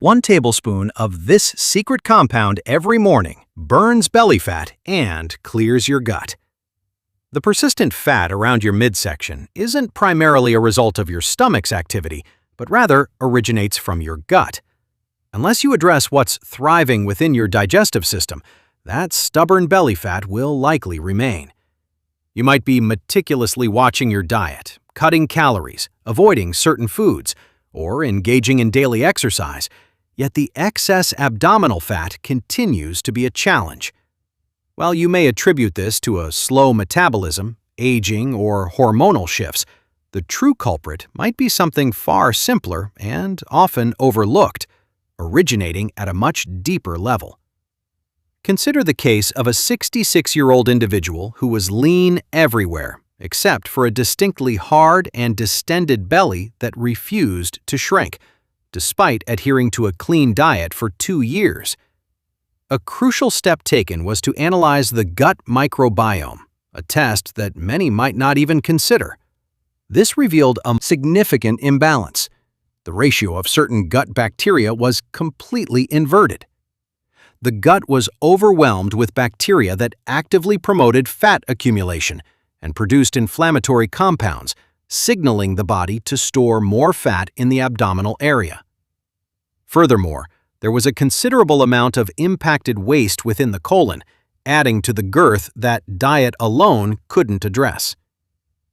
1 tablespoon of this secret compound every morning burns belly fat and clears your gut. The persistent fat around your midsection isn't primarily a result of your stomach's activity, but rather originates from your gut. Unless you address what's thriving within your digestive system, that stubborn belly fat will likely remain. You might be meticulously watching your diet, cutting calories, avoiding certain foods, or engaging in daily exercise, yet the excess abdominal fat continues to be a challenge. While you may attribute this to a slow metabolism, aging, or hormonal shifts, the true culprit might be something far simpler and often overlooked, originating at a much deeper level. Consider the case of a 66-year-old individual who was lean everywhere, except for a distinctly hard and distended belly that refused to shrink, despite adhering to a clean diet for 2 years. A crucial step taken was to analyze the gut microbiome, a test that many might not even consider. This revealed a significant imbalance. The ratio of certain gut bacteria was completely inverted. The gut was overwhelmed with bacteria that actively promoted fat accumulation and produced inflammatory compounds, signaling the body to store more fat in the abdominal area. Furthermore, there was a considerable amount of impacted waste within the colon, adding to the girth that diet alone couldn't address.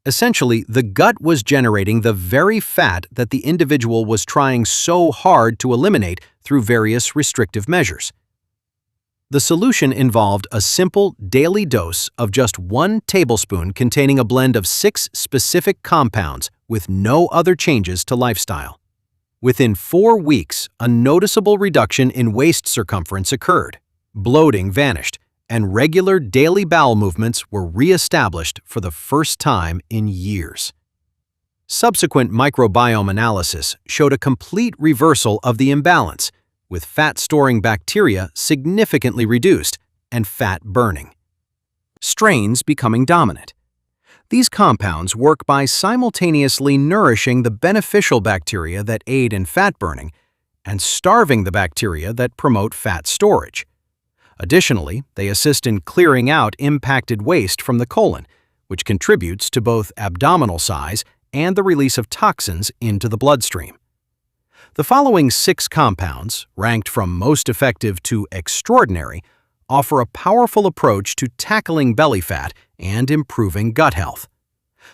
Essentially, the gut was generating the very fat that the individual was trying so hard to eliminate through various restrictive measures. The solution involved a simple daily dose of just 1 tablespoon containing a blend of 6 specific compounds with no other changes to lifestyle. Within 4 weeks, a noticeable reduction in waist circumference occurred, bloating vanished, and regular daily bowel movements were re-established for the first time in years. Subsequent microbiome analysis showed a complete reversal of the imbalance, with fat-storing bacteria significantly reduced and fat burning. Strains becoming dominant. These compounds work by simultaneously nourishing the beneficial bacteria that aid in fat burning and starving the bacteria that promote fat storage. Additionally, they assist in clearing out impacted waste from the colon, which contributes to both abdominal size and the release of toxins into the bloodstream. The following 6 compounds, ranked from most effective to extraordinary, offer a powerful approach to tackling belly fat and improving gut health.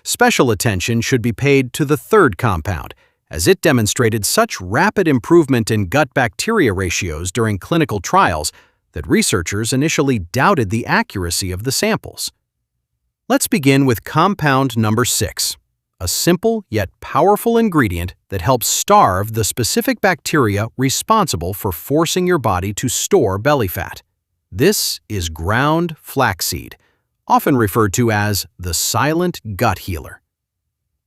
Special attention should be paid to the 3rd compound, as it demonstrated such rapid improvement in gut bacteria ratios during clinical trials that researchers initially doubted the accuracy of the samples. Let's begin with compound number 6. A simple yet powerful ingredient that helps starve the specific bacteria responsible for forcing your body to store belly fat. This is ground flaxseed, often referred to as the silent gut healer.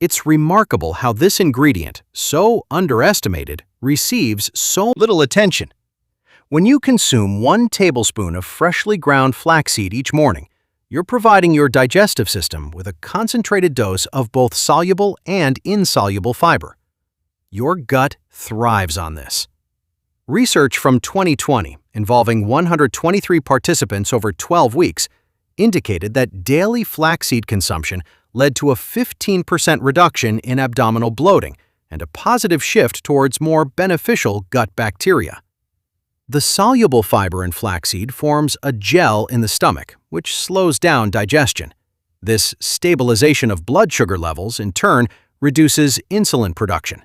It's remarkable how this ingredient, so underestimated, receives so little attention. When you consume 1 tablespoon of freshly ground flaxseed each morning, you're providing your digestive system with a concentrated dose of both soluble and insoluble fiber. Your gut thrives on this. Research from 2020, involving 123 participants over 12 weeks, indicated that daily flaxseed consumption led to a 15% reduction in abdominal bloating and a positive shift towards more beneficial gut bacteria. The soluble fiber in flaxseed forms a gel in the stomach, which slows down digestion. This stabilization of blood sugar levels, in turn, reduces insulin production.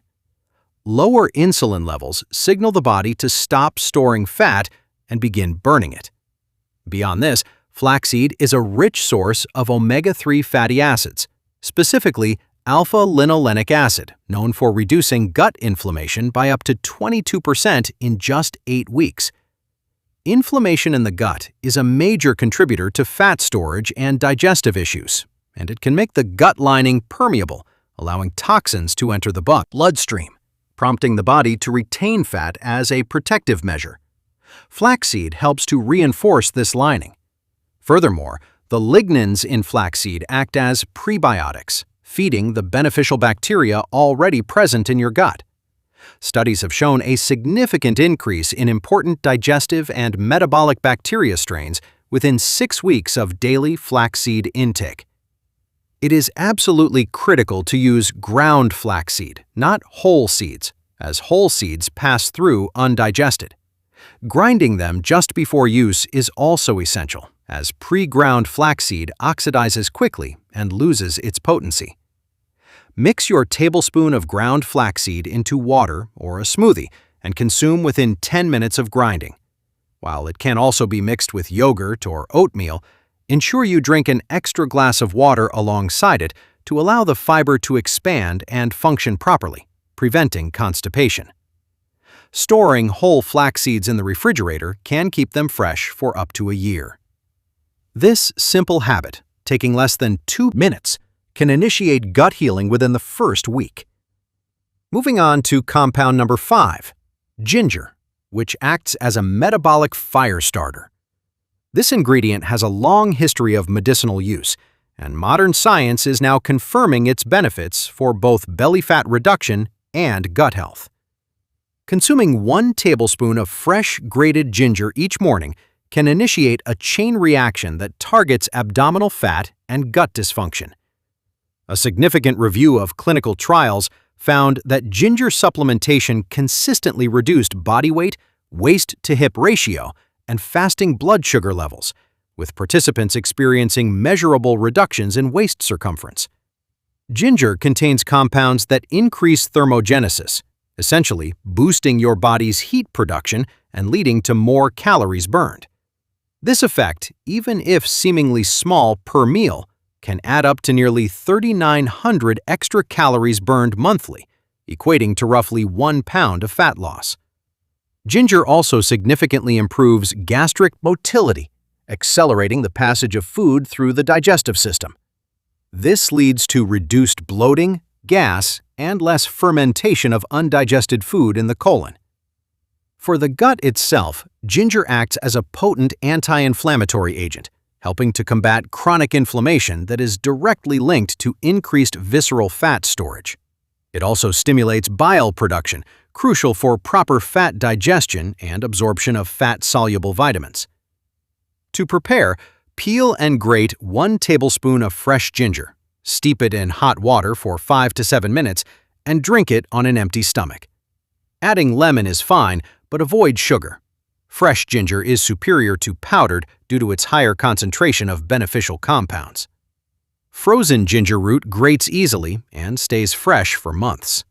Lower insulin levels signal the body to stop storing fat and begin burning it. Beyond this, flaxseed is a rich source of omega-3 fatty acids, specifically alpha-linolenic acid, known for reducing gut inflammation by up to 22% in just 8 weeks. Inflammation in the gut is a major contributor to fat storage and digestive issues, and it can make the gut lining permeable, allowing toxins to enter the bloodstream, prompting the body to retain fat as a protective measure. Flaxseed helps to reinforce this lining. Furthermore, the lignans in flaxseed act as prebiotics, feeding the beneficial bacteria already present in your gut. Studies have shown a significant increase in important digestive and metabolic bacteria strains within 6 weeks of daily flaxseed intake. It is absolutely critical to use ground flaxseed, not whole seeds, as whole seeds pass through undigested. Grinding them just before use is also essential, as pre-ground flaxseed oxidizes quickly and loses its potency. Mix your tablespoon of ground flaxseed into water or a smoothie and consume within 10 minutes of grinding. While it can also be mixed with yogurt or oatmeal, ensure you drink an extra glass of water alongside it to allow the fiber to expand and function properly, preventing constipation. Storing whole flax seeds in the refrigerator can keep them fresh for up to a year. This simple habit, taking less than 2 minutes, can initiate gut healing within the first week. Moving on to compound number 5, ginger, which acts as a metabolic fire starter. This ingredient has a long history of medicinal use, and modern science is now confirming its benefits for both belly fat reduction and gut health. Consuming 1 tablespoon of fresh grated ginger each morning can initiate a chain reaction that targets abdominal fat and gut dysfunction. A significant review of clinical trials found that ginger supplementation consistently reduced body weight, waist-to-hip ratio, and fasting blood sugar levels, with participants experiencing measurable reductions in waist circumference. Ginger contains compounds that increase thermogenesis, essentially boosting your body's heat production and leading to more calories burned. This effect, even if seemingly small per meal, can add up to nearly 3,900 extra calories burned monthly, equating to roughly 1 pound of fat loss. Ginger also significantly improves gastric motility, accelerating the passage of food through the digestive system. This leads to reduced bloating, gas, and less fermentation of undigested food in the colon. For the gut itself, ginger acts as a potent anti-inflammatory agent, helping to combat chronic inflammation that is directly linked to increased visceral fat storage. It also stimulates bile production, crucial for proper fat digestion and absorption of fat-soluble vitamins. To prepare, peel and grate 1 tablespoon of fresh ginger, steep it in hot water for 5 to 7 minutes, and drink it on an empty stomach. Adding lemon is fine, but avoid sugar. Fresh ginger is superior to powdered due to its higher concentration of beneficial compounds. Frozen ginger root grates easily and stays fresh for months.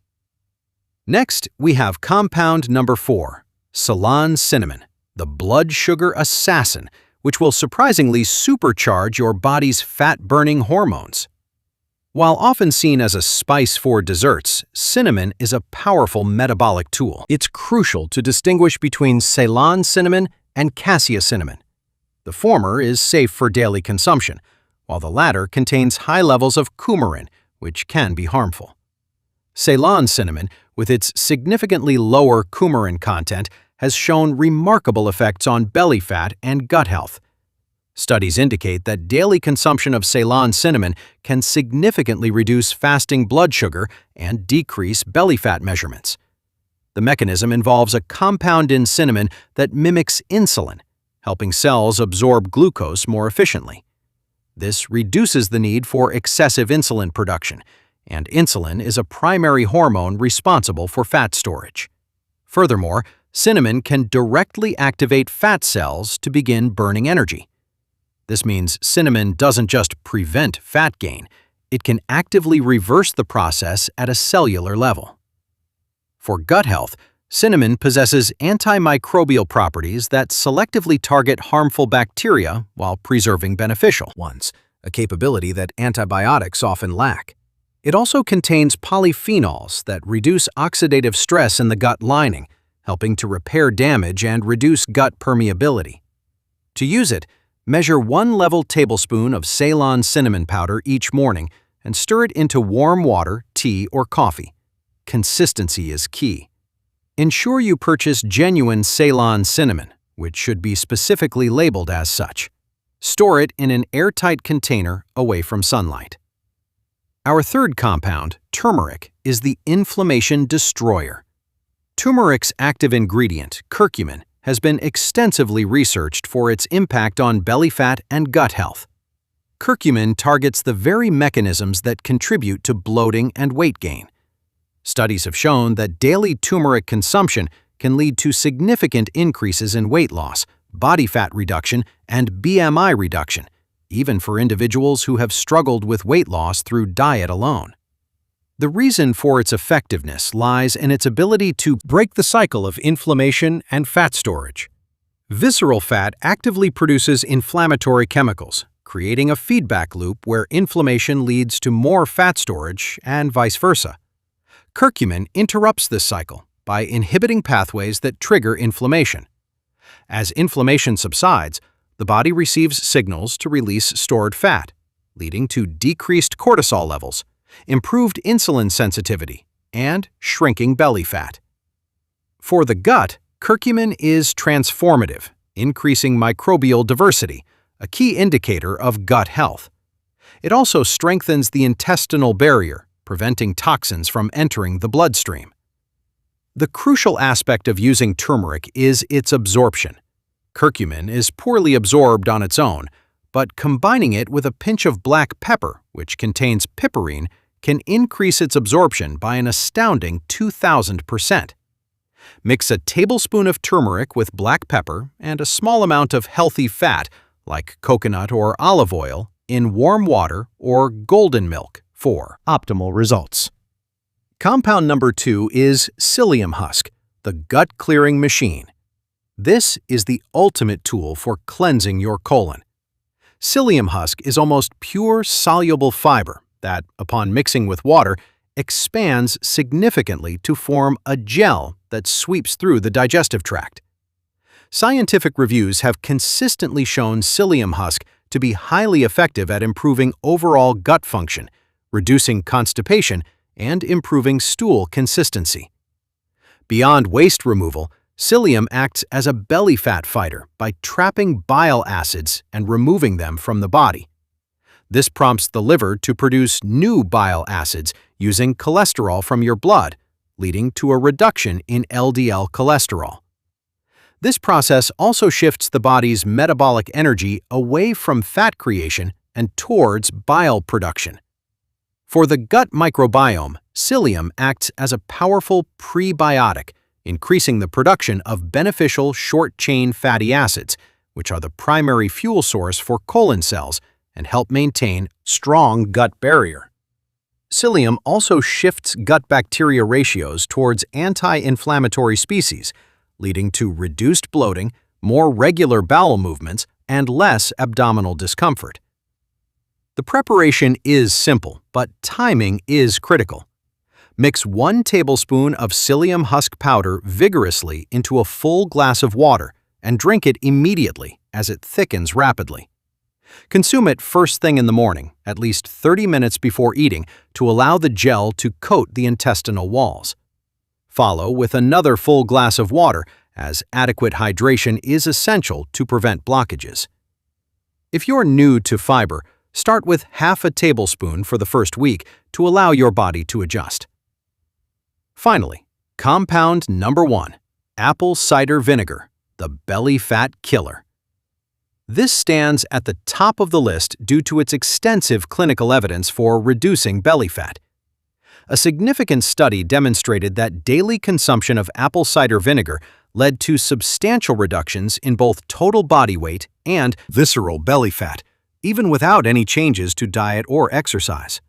Next, we have compound number 4, Ceylon cinnamon, the blood sugar assassin, which will surprisingly supercharge your body's fat-burning hormones. While often seen as a spice for desserts, cinnamon is a powerful metabolic tool. It's crucial to distinguish between Ceylon cinnamon and cassia cinnamon. The former is safe for daily consumption, while the latter contains high levels of coumarin, which can be harmful. Ceylon cinnamon, with its significantly lower coumarin content, has shown remarkable effects on belly fat and gut health. Studies indicate that daily consumption of Ceylon cinnamon can significantly reduce fasting blood sugar and decrease belly fat measurements. The mechanism involves a compound in cinnamon that mimics insulin, helping cells absorb glucose more efficiently. This reduces the need for excessive insulin production, and insulin is a primary hormone responsible for fat storage. Furthermore, cinnamon can directly activate fat cells to begin burning energy. This means cinnamon doesn't just prevent fat gain, it can actively reverse the process at a cellular level. For gut health, cinnamon possesses antimicrobial properties that selectively target harmful bacteria while preserving beneficial ones, a capability that antibiotics often lack. It also contains polyphenols that reduce oxidative stress in the gut lining, helping to repair damage and reduce gut permeability. To use it, measure 1 level tablespoon of Ceylon cinnamon powder each morning and stir it into warm water, tea, or coffee. Consistency is key. Ensure you purchase genuine Ceylon cinnamon, which should be specifically labeled as such. Store it in an airtight container away from sunlight. Our third compound, turmeric, is the inflammation destroyer. Turmeric's active ingredient, curcumin, has been extensively researched for its impact on belly fat and gut health. Curcumin targets the very mechanisms that contribute to bloating and weight gain. Studies have shown that daily turmeric consumption can lead to significant increases in weight loss, body fat reduction, and BMI reduction, even for individuals who have struggled with weight loss through diet alone. The reason for its effectiveness lies in its ability to break the cycle of inflammation and fat storage. Visceral fat actively produces inflammatory chemicals, creating a feedback loop where inflammation leads to more fat storage and vice versa. Curcumin interrupts this cycle by inhibiting pathways that trigger inflammation. As inflammation subsides, the body receives signals to release stored fat, leading to decreased cortisol levels, improved insulin sensitivity, and shrinking belly fat. For the gut, curcumin is transformative, increasing microbial diversity, a key indicator of gut health. It also strengthens the intestinal barrier, preventing toxins from entering the bloodstream. The crucial aspect of using turmeric is its absorption. Curcumin is poorly absorbed on its own, but combining it with a pinch of black pepper, which contains piperine, can increase its absorption by an astounding 2,000%. Mix a tablespoon of turmeric with black pepper and a small amount of healthy fat, like coconut or olive oil, in warm water or golden milk for optimal results. Compound number 2 is psyllium husk, the gut-clearing machine. This is the ultimate tool for cleansing your colon. Psyllium husk is almost pure soluble fiber that, upon mixing with water, expands significantly to form a gel that sweeps through the digestive tract. Scientific reviews have consistently shown psyllium husk to be highly effective at improving overall gut function, reducing constipation, and improving stool consistency. Beyond waste removal, psyllium acts as a belly fat fighter by trapping bile acids and removing them from the body. This prompts the liver to produce new bile acids using cholesterol from your blood, leading to a reduction in LDL cholesterol. This process also shifts the body's metabolic energy away from fat creation and towards bile production. For the gut microbiome, psyllium acts as a powerful prebiotic, increasing the production of beneficial short-chain fatty acids, which are the primary fuel source for colon cells and help maintain strong gut barrier. Psyllium also shifts gut bacteria ratios towards anti-inflammatory species, leading to reduced bloating, more regular bowel movements, and less abdominal discomfort. The preparation is simple, but timing is critical. Mix 1 tablespoon of psyllium husk powder vigorously into a full glass of water and drink it immediately as it thickens rapidly. Consume it first thing in the morning, at least 30 minutes before eating, to allow the gel to coat the intestinal walls. Follow with another full glass of water, as adequate hydration is essential to prevent blockages. If you're new to fiber, start with half a tablespoon for the first week to allow your body to adjust. Finally, compound number 1, apple cider vinegar, the belly fat killer. This stands at the top of the list due to its extensive clinical evidence for reducing belly fat. A significant study demonstrated that daily consumption of apple cider vinegar led to substantial reductions in both total body weight and visceral belly fat, even without any changes to diet or exercise.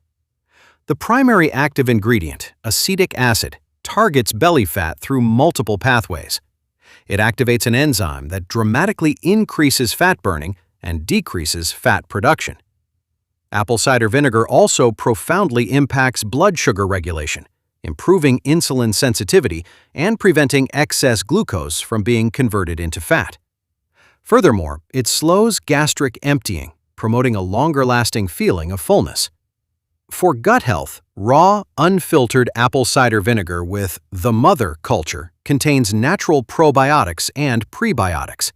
The primary active ingredient, acetic acid, targets belly fat through multiple pathways. It activates an enzyme that dramatically increases fat burning and decreases fat production. Apple cider vinegar also profoundly impacts blood sugar regulation, improving insulin sensitivity and preventing excess glucose from being converted into fat. Furthermore, it slows gastric emptying, promoting a longer-lasting feeling of fullness. For gut health, raw, unfiltered apple cider vinegar with the mother culture contains natural probiotics and prebiotics.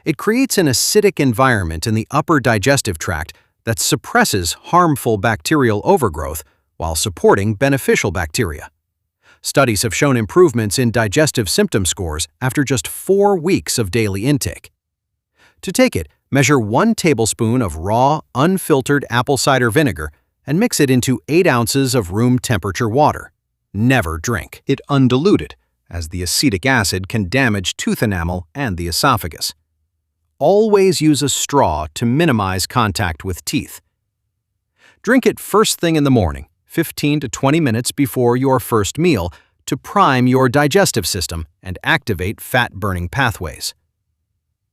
It creates an acidic environment in the upper digestive tract that suppresses harmful bacterial overgrowth while supporting beneficial bacteria. Studies have shown improvements in digestive symptom scores after just 4 weeks of daily intake. To take it, measure 1 tablespoon of raw, unfiltered apple cider vinegar and mix it into 8 ounces of room temperature water. Never drink it undiluted, as the acetic acid can damage tooth enamel and the esophagus. Always use a straw to minimize contact with teeth. Drink it first thing in the morning, 15 to 20 minutes before your first meal, to prime your digestive system and activate fat-burning pathways.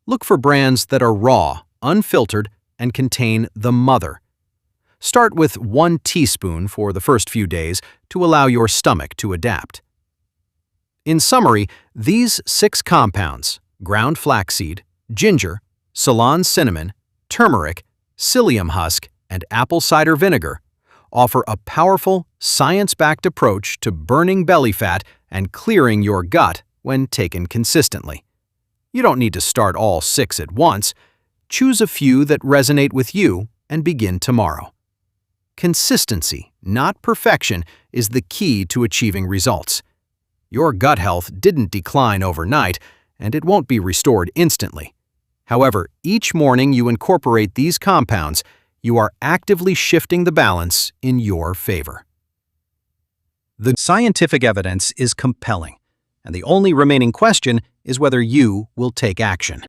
Look for brands that are raw, unfiltered, and contain the mother. Start with 1 teaspoon for the first few days to allow your stomach to adapt. In summary, these 6 compounds, ground flaxseed, ginger, Ceylon cinnamon, turmeric, psyllium husk, and apple cider vinegar, offer a powerful, science-backed approach to burning belly fat and clearing your gut when taken consistently. You don't need to start all 6 at once. Choose a few that resonate with you and begin tomorrow. Consistency, not perfection, is the key to achieving results. Your gut health didn't decline overnight, and it won't be restored instantly. However, each morning you incorporate these compounds, you are actively shifting the balance in your favor. The scientific evidence is compelling, and the only remaining question is whether you will take action.